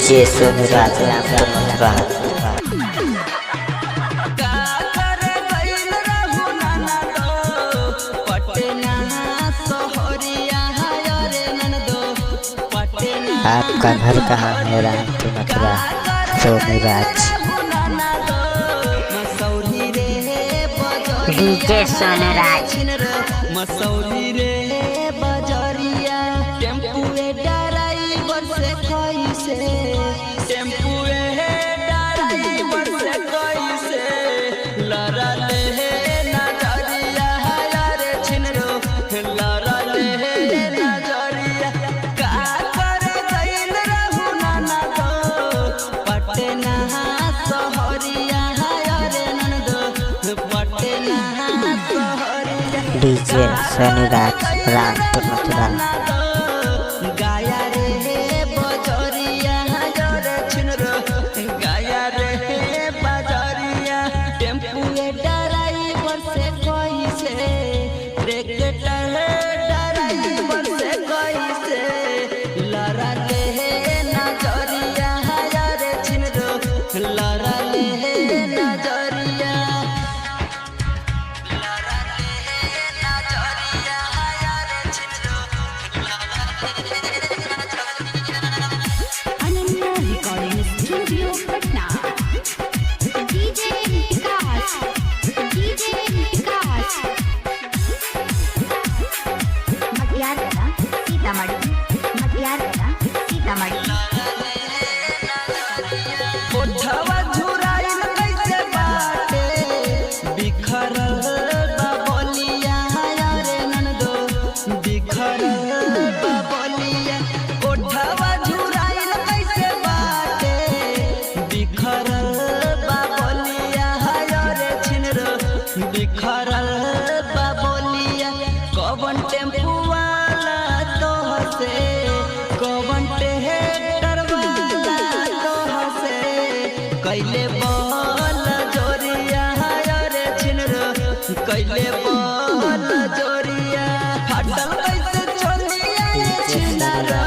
DJ Sonraj रात आपका घर कहाँ है? रामपुर मथुरा। सोनराज डीजे सोनराज मसौली रे बजरिया टेम्पुए ड्राइवर से कैसे टेम्पुए ड्राइवर से कैसे लड़ा ले नजरिया रे छिनरो लड़ा ले नजरिया का कर गइल रहू नाना दो पटना सहरिया रे नंदो पटना डीजे सोनराज रामपुर मथुरा। गाया रे बजरिया रे छिनरो गाया रे बजरिया टेम्पुए ड्राइवर से कैसे ट्रैक्टर ड्राइवर से कैसे लड़ा ले नजरिया रे छिनरो लड़ा ले नजरिया Ananya recording studio Patna. DJ Vikas Matiyargarh Sitamarhi ओठवा झुराइल कैसे बाटे बिखरल बबलिया रे नंदो बिखरल बबलिया ओठवा झुराइल कैसे बाटे बिखरल बबलिया रे छिनरो बिखरल बबलिया कवन टेम्पू वाला तोह से कवन ट्रैक्टर वाला तोह से कैले बल जोरिया रे छिनरो कैले बल जोरिया फाटल कैसे चलिया छिनरो